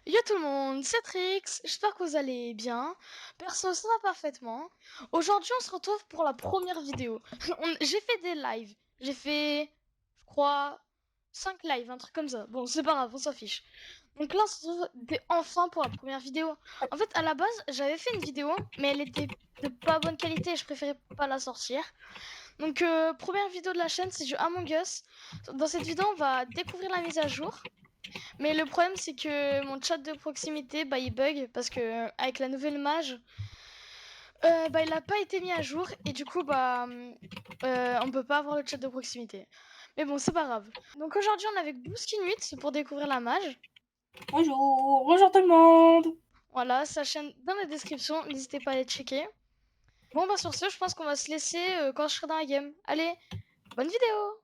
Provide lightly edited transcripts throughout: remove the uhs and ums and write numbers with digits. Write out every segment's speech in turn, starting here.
Yo tout le monde, c'est Trix, j'espère que vous allez bien. Perso, ça va parfaitement. Aujourd'hui, on se retrouve pour la première vidéo. J'ai fait des lives. J'ai fait, je crois, 5 lives, un truc comme ça. Bon, c'est pas grave, on s'en fiche. Donc là, on se retrouve enfin pour la première vidéo. En fait, à la base, j'avais fait une vidéo, mais elle était de pas bonne qualité et je préférais pas la sortir. Donc, première vidéo de la chaîne, c'est du Among Us. Dans cette vidéo, on va découvrir la mise à jour. Mais le problème, c'est que mon chat de proximité, il bug parce que avec la nouvelle mage, il n'a pas été mis à jour et du coup, on peut pas avoir le chat de proximité. Mais bon, c'est pas grave. Donc aujourd'hui, on est avec Bouskin8 pour découvrir la mage. Bonjour tout le monde. Voilà, sa chaîne dans la description, n'hésitez pas à aller checker. Bon, sur ce, je pense qu'on va se laisser quand je serai dans la game. Allez, bonne vidéo!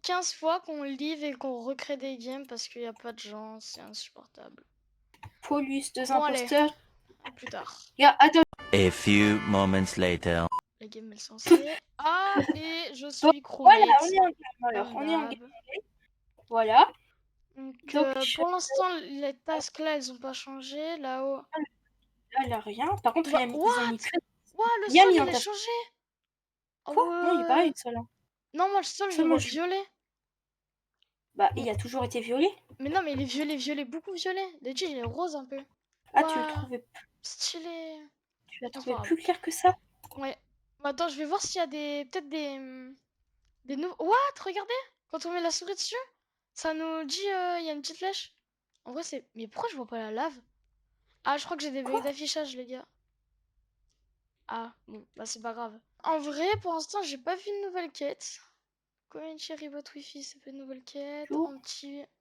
15 fois qu'on live et qu'on recrée des games parce qu'il n'y a pas de gens, c'est insupportable. Paulus, deux Bon, allez, imposteurs. à plus tard. Attends. A few moments later. La game est censée. Ah, et je Bon, suis voilà, crewmate. on est en game. Alors, Comme on est en game. d'hab. Voilà. Donc, Donc, pour l'instant, les tasks là, elles ont pas changé. Là-haut. là, il n'y a rien. Par contre, ils ont mis What? que. Ouah, le Il y a sol, mis un il a task. changé. Oh Quoi? Non, il est ouais. pareil, ça là. Non, moi, le sol, je le Seulement, vois violet. bah, Bon. il a toujours été violet. Mais non, mais il est violet, violet, beaucoup violet. D'habitude, il est rose un peu. Ah, tu le Ouah, trouvais, stylé. tu l'as Bon, c'est pas trouvé grave. plus clair que ça? Ouais. Bon, attends, je vais voir s'il y a peut-être des nouveaux. What? Regardez. Quand on met la souris dessus, ça nous dit, il y a une petite flèche. En vrai, c'est. Mais pourquoi je vois pas la lave? Ah, je crois que j'ai des bugs Quoi? d'affichage, les gars. Ah, bon, c'est pas grave. En vrai, pour l'instant, j'ai pas vu de nouvelle quête. Community Reboot Wi-Fi, c'est pas une nouvelle quête. Jour.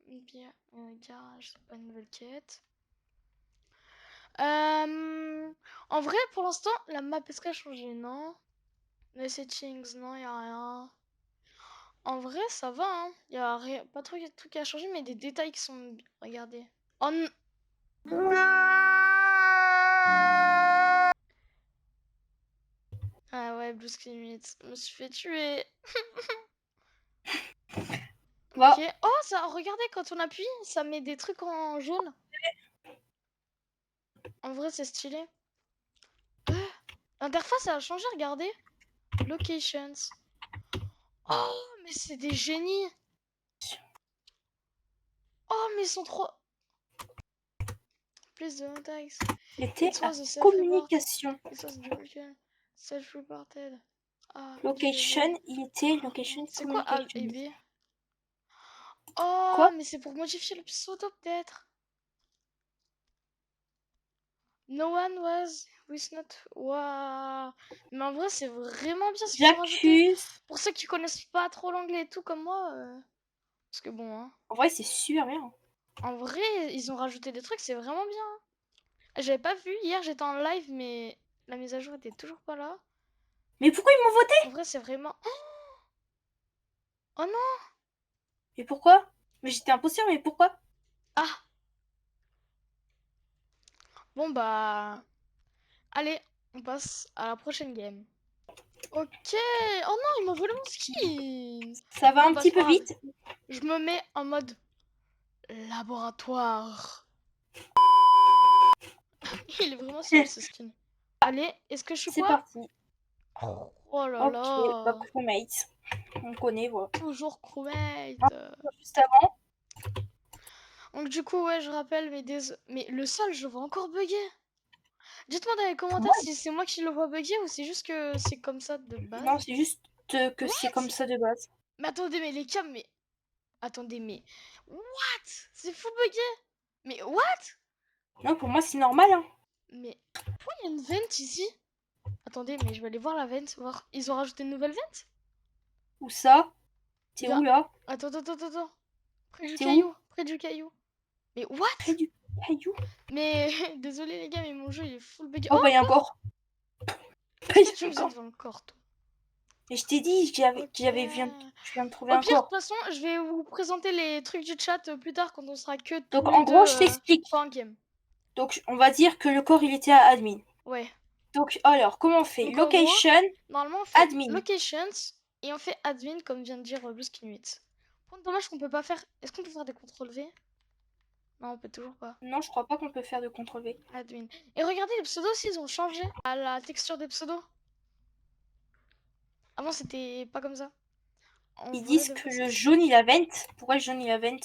Garage, c'est pas une nouvelle quête. En vrai, pour l'instant, la map, est-ce qu'elle a changé? Non. Les settings, non, y a rien. En vrai, ça va, hein. Y a rien, pas trop de trucs à changer, mais des détails qui sont. Regardez. Oh non. Ah ouais, Blue Screen 8. Je me suis fait tuer. Bah, Ok. Oh, ça, regardez, quand on appuie, ça met des trucs en jaune. En vrai, c'est stylé. L'interface, elle a changé, regardez. Locations. Oh, mais c'est des génies. Oh, mais ils sont trop. Plus de tags. il était It à was a self-report. communication. It was broken. Self-reported. Ah, Location, il était location c'est quoi A communication. et B? Oh, Quoi? mais c'est pour modifier le pseudo, peut-être. No one was with not. Waouh. Mais en vrai, c'est vraiment bien ce qu'ils ont rajouté. J'accuse. Pour ceux qui connaissent pas trop l'anglais et tout comme moi. Parce que bon, hein. En vrai, c'est super bien. En vrai, ils ont rajouté des trucs, c'est vraiment bien. J'avais pas vu, hier j'étais en live, mais la mise à jour était toujours pas là. Mais pourquoi ils m'ont voté? En vrai, c'est vraiment. Oh non! Mais pourquoi? Mais j'étais imposteur, mais pourquoi? Ah! Bon allez, on passe à la prochaine game. Ok! Oh non, il m'a volé mon skin! Ça va Bon un petit c'est pas peu grave. vite. Je me mets en mode laboratoire. Il est vraiment stylé ce skin. Allez, est-ce que je suis C'est quoi? parti. Oh là Ok, bah là! crewmate. On connaît, voilà. Toujours crewmate. Juste avant. Donc du coup, ouais, je rappelle, mais le sol, je le vois encore bugger. Dites-moi dans les Pour commentaires moi, si c'est moi qui le vois bugger ou c'est juste que c'est comme ça de non, base. c'est juste que c'est comme ça de base. Mais attendez, mais les cams, mais... Attendez, mais... What? C'est fou bugger. Mais what? Non, pour moi, c'est normal, hein. Mais pourquoi il y a une vente ici? Attendez, mais je vais aller voir la vente, voir. Ils ont rajouté une nouvelle vente? Où ça? T'es où, Viens. là? Attends. Près du T'es où? caillou, près du caillou. Mais what? Près du caillou? Mais désolé les gars, mais mon jeu il est full buggy. Oh, Oh, bah, il y a un encore? corps. Bah, il Qu'est-ce y que tu a un faisais corps. devant le corps, toi? Et je t'ai dit que Ok. je viens de trouver Au un pire, de toute corps. façon, je vais vous présenter les trucs du chat plus tard quand on sera que tous Donc, les en deux gros, je t'explique. pas en game. Donc, on va dire que le corps, il était à admin. Ouais. Donc, alors, comment on fait? Donc en gros, Location, normalement on fait admin. locations et on fait admin comme vient de dire Blueskin 8. Bon, dommage qu'on peut pas faire. Est-ce qu'on peut faire des contrôles V? Non, on peut toujours pas. Non, je crois pas qu'on peut faire de CTRL-V. Admin. Et regardez, les pseudos, ils ont changé à la texture des pseudos. Avant, c'était pas comme ça. En Ils vrai disent de que vrai, le jaune il a vent. Pourquoi le jaune il a vent?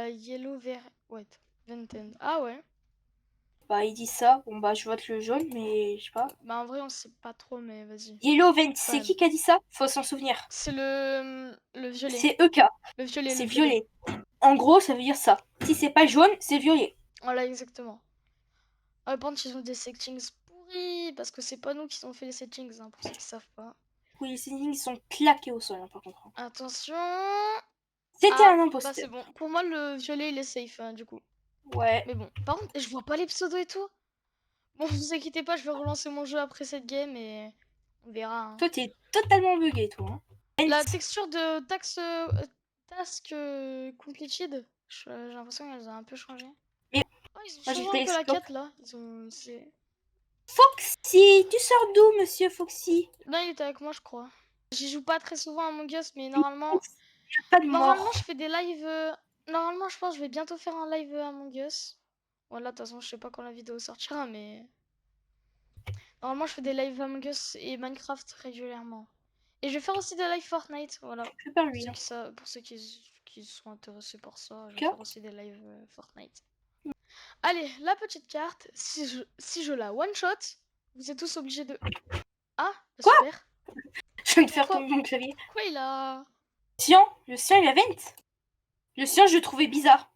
Yellow Wait. Vented. Ah ouais. Bah, ils disent ça. Bon, bah, je vote le jaune, mais je sais pas. Bah en vrai, on sait pas trop, mais vas-y. Yellow vent, Quand c'est même. qui a dit ça? Faut s'en souvenir. C'est le violet. C'est EK. Le violet, C'est le violet. violet. En gros, ça veut dire ça. Si c'est pas jaune, c'est violet. Voilà, exactement. Par contre, ils ont des settings pourris, parce que c'est pas nous qui ont fait les settings, hein, pour ceux qui savent pas. Oui, les settings sont claqués au sol, hein, par contre. Attention. C'était Ah, un bah imposteur. c'est bon. Pour moi, le violet, il est safe, hein, du coup. Ouais. Mais bon, par contre, je vois pas les pseudos et tout. Bon, vous inquiétez pas, je vais relancer mon jeu après cette game et on verra, hein. Toi, t'es totalement bugué, toi. Hein. La texture de task completed, j'ai l'impression qu'elles ont un peu changé. Et Oh, ils ont moi, changé j'étais un peu la explore. quête là. Ils ont. Foxy, tu sors d'où, monsieur Foxy? Là, il était avec moi, je crois. J'y joue pas très souvent à Among Us, mais normalement. Il a pas de Normalement, mort. je fais des lives. Normalement, je pense que je vais bientôt faire un live Among Us. Voilà, de toute façon, je sais pas quand la vidéo sortira, mais. Normalement, je fais des lives Among Us et Minecraft régulièrement. Et je vais faire aussi des lives Fortnite, voilà. Je peux pas Pour lui. ceux Hein. pour ceux qui sont intéressés par ça, je vais Ok. faire aussi des lives Fortnite. Allez, la petite carte, si je la one-shot, vous êtes tous obligés de... Ah, bah Quoi? super. Je vais te faire Pourquoi, tomber mon clavier. pourquoi il a... Le sien, il a vent. Le sien, je le trouvais bizarre.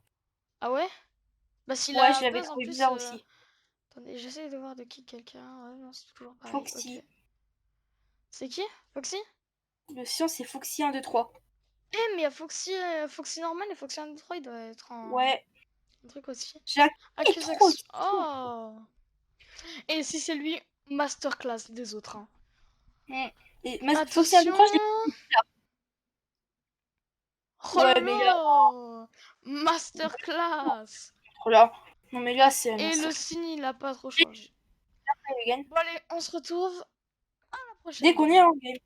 Ah ouais? Bah s'il Ouais, je a l'avais buzz en trouvé plus... bizarre aussi. Attendez, j'essaie de voir de qui quelqu'un... Ouais, non, c'est toujours pareil. Foxy. Ok. C'est qui? Foxy? Le sien, c'est Foxy 1, 2, 3. Eh, mais il y a Foxy, Foxy normal et Foxy Android, il doit être Ouais. un truc aussi. Jacques est trop Accusation... Oh. Et si c'est lui, masterclass des autres. Hein. Et Foxy 1, 2, Attention. 3, je l'ai là. Oh Ouais, mais là, là. Masterclass. trop là. Non, mais là, c'est un Et le instant. signe, il a pas trop changé. Bon allez, on se retrouve à la prochaine Dès qu'on est game. en game,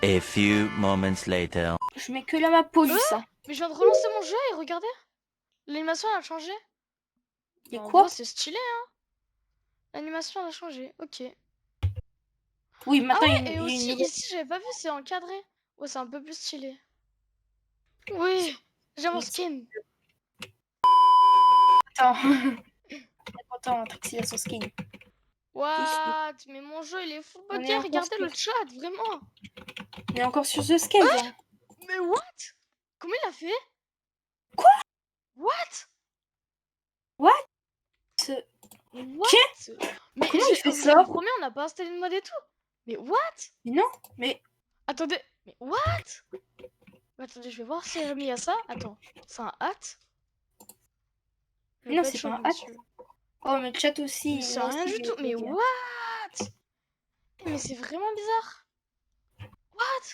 A few moments later. je mets que la map police. Hein. Mais je viens de relancer mon jeu et regardez, l'animation elle a changé. Et Bah, en quoi? vrai, c'est stylé, hein. L'animation elle a changé, ok. Oui, Ah maintenant, ouais, il et y a aussi, une nouvelle. ici, j'avais pas vu, c'est encadré. Ouais, c'est un peu plus stylé. Oui, j'ai mon skin. Attends. Attends, Trixie a son skin. What? Mais mon jeu, il est full On buggé, est encore regardez le chat, vraiment. On est encore sur The Scale. Hein. Mais what? Comment il a fait? Quoi? What? Ce- What? Mais Comment il fait je ça? vous promets, on n'a pas installé de mode et tout. Mais what? Mais non, mais Attendez, mais what? Attendez, je vais voir si il y a ça. Attends, c'est un hat? Je vais non, pas être c'est pas chaud un dessus. hat. Oh, mais le chat aussi. Mais c'est là rien aussi, du tout. Mais il y a- what? Mais c'est vraiment bizarre. What?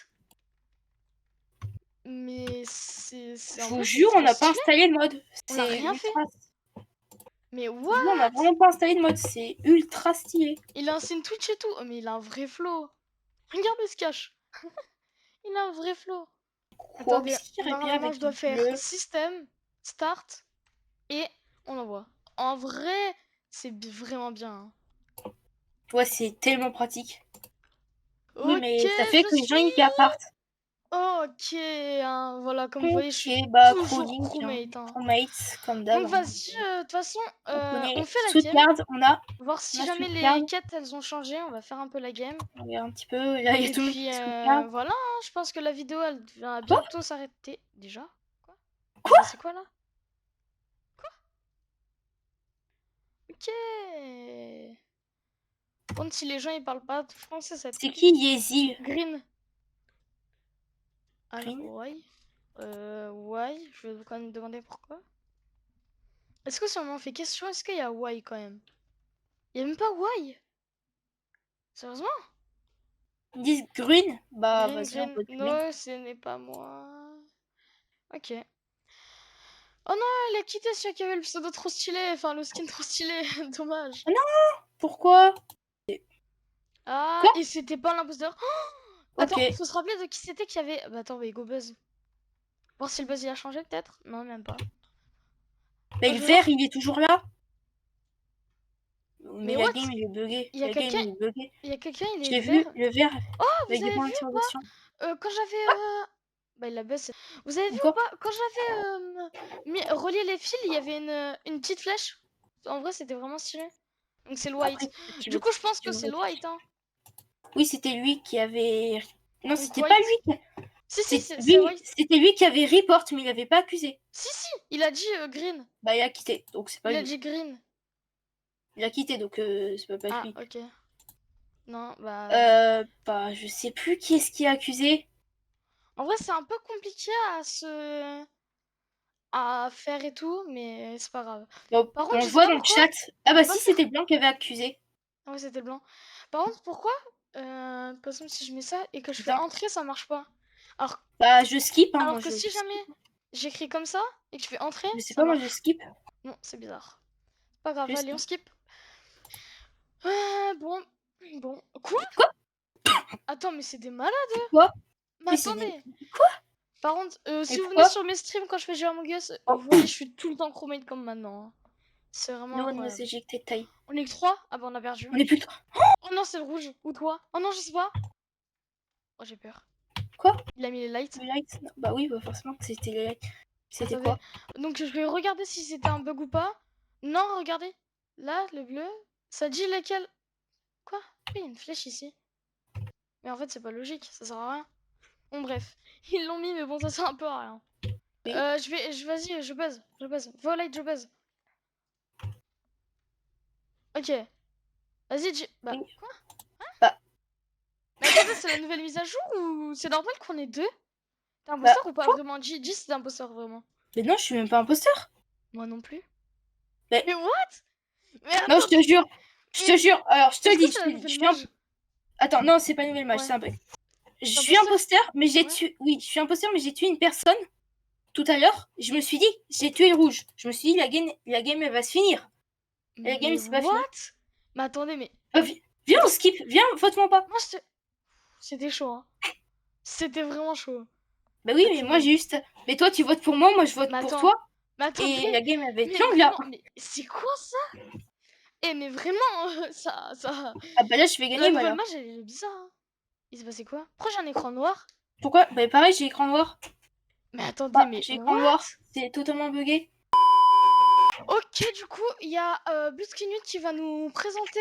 Mais c'est Je en vous vrai, c'est jure, on trop n'a pas stylé. installé le mode. On n'a C'est rien fait. ultra. Mais Je vous jure, on n'a what? vraiment pas installé de mode. C'est ultra stylé. Il a un signe Twitch et tout. Oh, mais il a un vrai flow. Regarde, il se cache. Il a un vrai flow. Quoi? Attendez, Qu'est-ce qu'il irait bien normalement, avec je dois le faire bleu? système, start, et on envoie. En vrai, c'est vraiment bien. Hein. Ouais, c'est tellement pratique. Oui, Ok, mais ça fait je que les gens suis. ils partent. Ok, hein, voilà, comme vous voyez, je suis Ok, bah, toujours crewlink, hein. crewmate. Hein. Crewmates, comme d'hab. Donc Hein. vas-y, de toute façon, On connaît on fait la game. Sweetcard, on a Voir si jamais Sweetcard. les quêtes elles ont changé, on va faire un peu la game. On regarde un petit peu. Là, il y a Et tout le monde puis qui Sweetcard. voilà, hein, je pense que la vidéo elle va Quoi? bientôt s'arrêter. Déjà? Quoi? Quoi? C'est quoi là? Ok. Par contre, si les gens ils parlent pas français, ça va être C'est compliqué. qui Yezil? Green. Ah, Green? why? Why? Je vais quand même demander pourquoi. Est-ce que si on m'en fait question, est-ce qu'il y a why quand même? Il y a même pas why? Sérieusement? Ils disent green? Bah, Green, vas-y, on green. vote green. Non, ce n'est pas moi. Ok. Oh non, elle a quitté celui qui avait le pseudo trop stylé. Enfin, le skin trop stylé. Dommage. Ah non! Pourquoi? Ah, Quoi? et c'était pas l'imposteur. Oh, Ok. attends, faut se rappeler de qui c'était qui avait. Bah attends, mais go buzz. Voir si le buzz il a changé peut-être. Non, même pas. Bah, Oh, le je vert, vois. il est toujours là. Mais Mais la what? game, il est bugué. Il y a La game, quelqu'un, il est bugué. il est J'ai vu vert. le vert Oh, vous avec des avez points vu ou d'interrogation. pas? Quand j'avais. Bah, il a baissé. Vous avez vu ou Quoi? pas? Quand j'avais relié les fils, il y avait une petite flèche. En vrai, c'était vraiment stylé. Donc, c'est le white. Après, peut-être qu'il Du veut coup, je pense tu que c'est veux- le white, hein. Oui, c'était lui qui avait. Non, Donc, c'était pas white. lui. Si, c'est white. C'était lui qui avait report, mais il avait pas accusé. Si, il a dit green. Bah, il a quitté, donc c'est pas Il a lui. dit green. Il a quitté, donc c'est pas Ah, lui. ok. Non, bah. Bah, je sais plus qui est-ce qui a accusé. En vrai, c'est un peu compliqué à faire et tout, mais c'est pas grave. Bon, Par contre, on je le sais voit pas dans le pourquoi. chat. Ah bah On va si, faire. c'était Blanc qui avait accusé. Ah ouais, c'était le blanc. Par contre, pourquoi par exemple, si je mets ça et que je fais Putain. entrer, ça marche pas. Alors, Bah, je skip, hein, alors moi que je si jamais skip. j'écche comme ça et que je fais entrer, Je sais ça pas, moi je marche. skip. Non, c'est bizarre. Pas grave, Je allez, on skip. skip. Bon, bon. Quoi? Quoi? Attends, mais c'est des malades. Quoi? Mais Mais c'est des... attendez. Par contre, Mais si vous venez pourquoi? sur mes streams quand je fais jouer Among Us, Oh, vous voyez, je suis tout le temps chromate comme maintenant, hein. C'est vraiment no one was incroyable. ejected taille. On est que 3? Ah bah on a perdu. On est plus... Oh non, c'est le rouge. Ou toi? Oh non, je sais pas. Oh, j'ai peur. Quoi? Il a mis les lights. Les lights? Non. Bah oui, bah forcément que c'était les lights. C'était Attendez. quoi? Donc je vais regarder si c'était un bug ou pas. Non, regardez. Là, le bleu. Ça dit lequel. Quoi? Il y a une flèche ici. Mais en fait, c'est pas logique. Ça sert à rien. Bon, bref. Ils l'ont mis, mais bon, ça sert un peu à rien. Oui. Vas-y, je buzz. Je buzz. Violate, je buzz. Ok. Vas-y, bah, Oui. quoi? Bah, Mais attendez, c'est la nouvelle mise à jour ou c'est normal qu'on ait deux? T'es bah, imposteur ou pas quoi? vraiment? Dis si t'es imposteur vraiment. Mais non, je suis même pas imposteur. Moi non plus. Mais Mais what? Mais non, je te attendez. jure. Je te Mais jure. Alors, je te est-ce le que dis, c'est je la te le dis. nouvelle Je suis un... mage? Attends, non, c'est pas une nouvelle match, Ouais. c'est un bug. Je T'es suis imposteur? imposteur, mais j'ai Ouais. tué... Oui, je suis imposteur, mais j'ai tué une personne tout à l'heure. Je me suis dit, j'ai tué le rouge. Je me suis dit, la game elle va se finir. Et la game, Mais c'est pas fini. what? Mais attendez, mais. Viens, on skip. Viens, vote-moi pas. Moi, c'était chaud, hein. C'était vraiment chaud. Bah oui, mais moi, Attendez. j'ai juste... Mais toi, tu votes pour moi, moi, je vote Mais pour attends. toi. Mais attendez. Et la game, elle va être Mais longue, là. vraiment. Mais c'est quoi ça? Eh, mais vraiment, ça. Ah bah là, je vais La gagner, nouvelle voilà. mage, elle est bizarre, hein. Il s'est passé quoi? Pourquoi j'ai un écran noir? Pourquoi? Bah pareil, j'ai écran noir. Mais attendez, Bah, mais j'ai écran what? noir. C'est totalement bugué. Ok, du coup, il y a Buskinut qui va nous présenter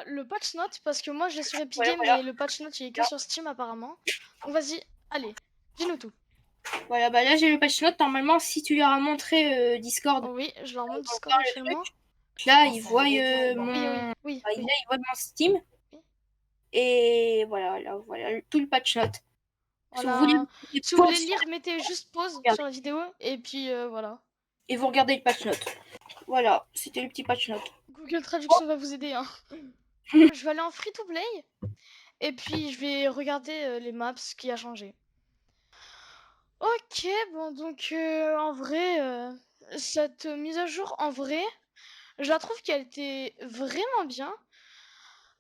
le patch note parce que moi je l'ai sur Epic Voilà, Games voilà. et le patch note il est que sur Steam apparemment. Donc vas-y, allez, dis-nous tout. Voilà, bah là, j'ai le patch note. Normalement, si tu leur as montré Discord, Oh oui, je leur montre ils vont Discord voir le actuellement. truc. Là, ils voient Oui, oui, Bah, là, oui. ils voient mon Steam. Oui. Et voilà, là, voilà, tout le patch note. Si vous voulez, Voilà. vous Si vous voulez pause, lire, mettez juste pause regardez. sur la vidéo et puis voilà. Et vous regardez le patch note. Voilà, c'était le petit patch note. Google Traduction va vous aider, hein. Je vais aller en free to play et puis je vais regarder les maps, ce qui a changé. Ok, bon donc en vrai, cette mise à jour en vrai, je la trouve qu'elle était vraiment bien.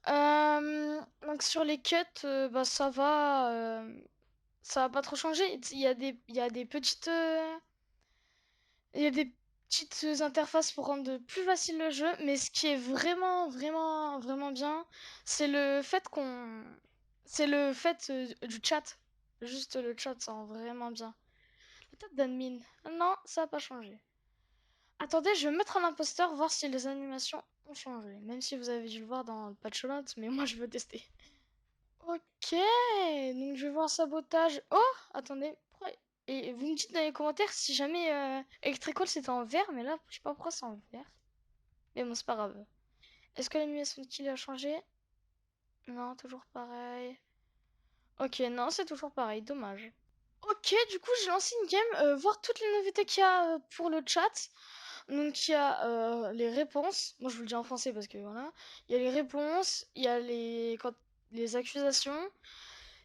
Donc sur les quêtes, bah ça va pas trop changer. Il y a des petites, il y a des petites interfaces pour rendre plus facile le jeu, mais ce qui est vraiment bien, c'est le fait c'est le fait du chat. Juste le chat, ça rend vraiment bien. La tête d'admin, non, ça a pas changé. Attendez, je vais me mettre en imposteur, voir si les animations ont changé. Même si vous avez dû le voir dans le patch notes, mais moi je veux tester. Ok, donc je vais voir sabotage. Oh, attendez. Et vous me dites dans les commentaires si jamais Electrical c'était en vert, mais là je sais pas pourquoi c'est en vert. Mais bon, c'est pas grave. Est-ce que l'animation de kill a changé? Non, toujours pareil. Ok, non, c'est toujours pareil, dommage. Ok, du coup j'ai lancé une game, voir toutes les nouveautés qu'il y a pour le chat. Donc il y a les réponses, moi je vous le dis en français parce que voilà, il y a les réponses, il y a les accusations,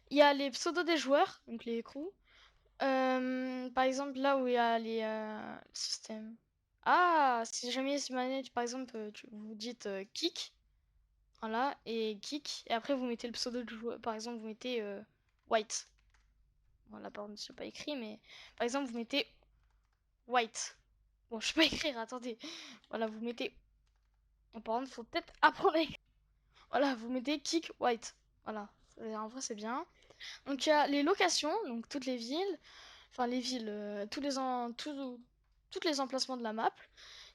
il y a les pseudos des joueurs, donc les crews. Par exemple là où il y a les systèmes. Ah, si jamais par exemple vous dites kick, voilà, et kick, et après vous mettez le pseudo du joueur, par exemple vous mettez white. Voilà, par contre c'est pas écrit, mais par exemple vous mettez white. Bon, je sais pas écrire, attendez. Voilà, vous mettez... Oh, par contre, faut peut-être apprendre à écrire. Voilà, vous mettez kick white. Voilà, en vrai, c'est bien. Donc, il y a les locations, donc toutes les villes. Enfin, les villes, toutes les emplacements de la map.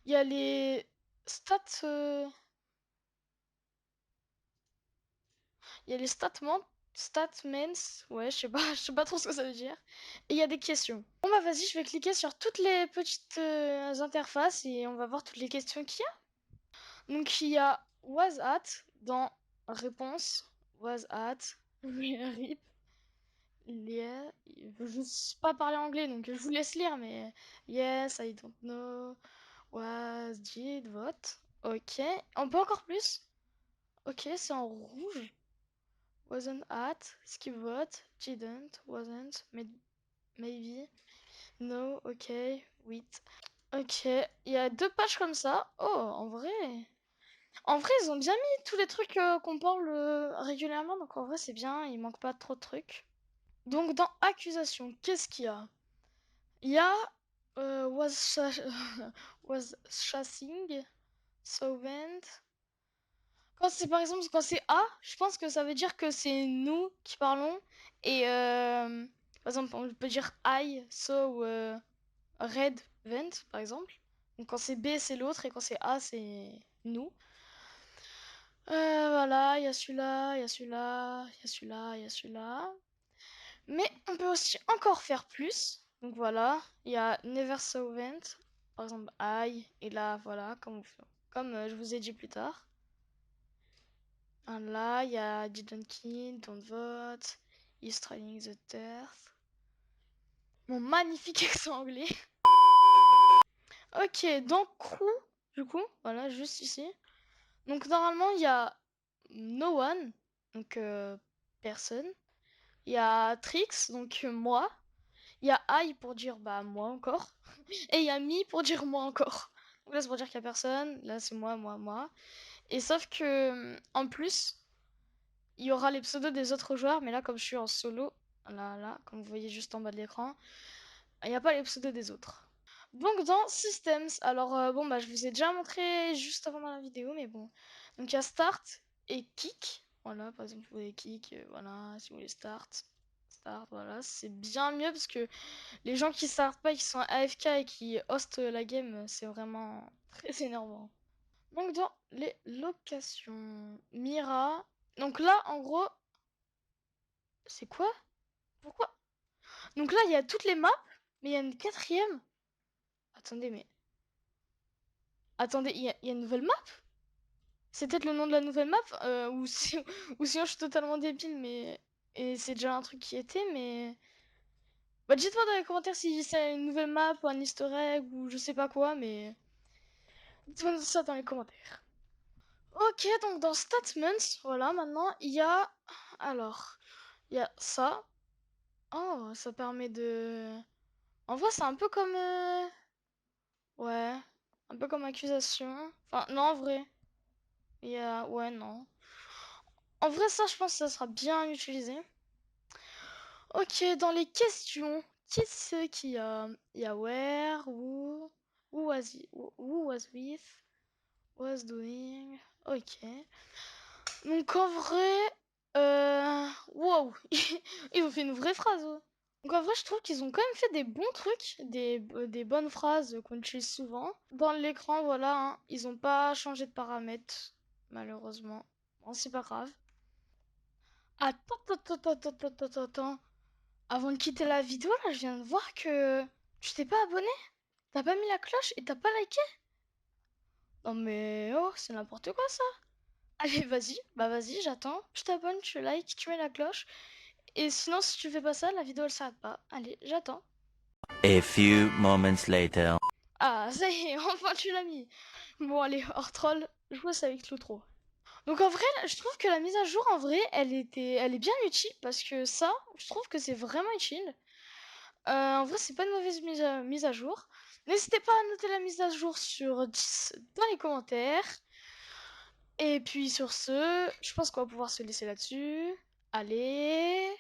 Il y a les stats... Il y a les statments, ouais, je sais pas, je sais pas trop ce que ça veut dire. Et il y a des questions. Bon bah vas-y, je vais cliquer sur toutes les petites interfaces et on va voir toutes les questions qu'il y a. Donc il y a was at dans réponse, was at, rip, yeah, je sais pas parler anglais donc je vous laisse lire mais yes, I don't know, was, did, vote, ok, on peut encore plus, ok, c'est en rouge. Wasn't at, skip vote, didn't, wasn't, maybe, no, ok, wait. Ok, il y a 2 pages comme ça. Oh, en vrai, ils ont bien mis tous les trucs qu'on parle régulièrement, donc en vrai, c'est bien, il manque pas trop de trucs. Donc, dans accusation, qu'est-ce qu'il y a? Il y a was chasing, solvent. Quand c'est par exemple, quand c'est A, je pense que ça veut dire que c'est nous qui parlons. Et par exemple, on peut dire I, so red vent, par exemple. Donc quand c'est B, c'est l'autre. Et quand c'est A, c'est nous. Voilà, il y a celui-là, il y a celui-là, il y a celui-là, il y a celui-là. Mais on peut aussi encore faire plus. Donc voilà, il y a never so vent. Par exemple, I. Et là, voilà, comme je vous ai dit plus tard. Là, il y a didn't kill, don't vote, is trying the death. Mon magnifique accent anglais. Ok, donc crew, du coup, voilà, juste ici. Donc normalement, il y a no one, donc personne. Il y a Trix, donc moi. Il y a I pour dire bah moi encore. Et il y a me pour dire moi encore. Donc là, c'est pour dire qu'il y a personne. Là, c'est moi, moi, moi. Et sauf que, en plus, il y aura les pseudos des autres joueurs, mais là, comme je suis en solo, là, comme vous voyez juste en bas de l'écran, il n'y a pas les pseudos des autres. Donc, dans Systems, alors, bon, bah, je vous ai déjà montré juste avant dans la vidéo, mais bon. Donc, il y a Start et Kick. Voilà, par exemple, vous voulez Kick, voilà, si vous voulez Start, voilà, c'est bien mieux parce que les gens qui startent pas, qui sont AFK et qui hostent la game, c'est vraiment très énervant. Donc, dans les locations, Mira. Donc là, en gros, c'est quoi? Pourquoi? Donc là, il y a toutes les maps, mais il y a une quatrième. Attendez, mais... Attendez, il y a une nouvelle map? C'est peut-être le nom de la nouvelle map? Ou sinon je suis totalement débile, mais... Et c'est déjà un truc qui était, mais... Bah dites-moi dans les commentaires si c'est une nouvelle map ou un easter egg ou je sais pas quoi, mais... Dites-moi ça dans les commentaires. Ok, donc dans Statements, voilà, maintenant, il y a... Alors, il y a ça. Oh, ça permet de... En vrai, c'est un peu comme... Ouais, un peu comme accusation. Enfin, non, en vrai. Il y a... Ouais, non. En vrai, ça, je pense que ça sera bien utilisé. Ok, dans les questions, qu'est-ce qu'il y a? Il y a where, who was with, was doing. Ok. Donc, en vrai... Wow, ils ont fait une vraie phrase. Oh. Donc en vrai, je trouve qu'ils ont quand même fait des bons trucs, des bonnes phrases qu'on utilise souvent. Dans l'écran, voilà, hein, ils ont pas changé de paramètres, malheureusement. Bon, c'est pas grave. Attends. Avant de quitter la vidéo, là, je viens de voir que tu t'es pas abonné. T'as pas mis la cloche et t'as pas liké. Non mais oh, c'est n'importe quoi ça. Allez, vas-y, bah vas-y, j'attends. Je t'abonne, tu likes, tu mets la cloche. Et sinon, si tu fais pas ça, la vidéo elle s'arrête pas. Allez, j'attends. A few moments later. Ah, ça y est, enfin tu l'as mis. Bon, allez, hors troll, je bosse avec l'outro. Donc en vrai, je trouve que la mise à jour, en vrai, elle est bien utile parce que ça, je trouve que c'est vraiment utile. En vrai, c'est pas une mauvaise mise à jour. N'hésitez pas à noter la mise à jour sur 10 dans les commentaires. Et puis sur ce, je pense qu'on va pouvoir se laisser là-dessus. Allez,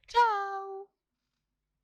ciao!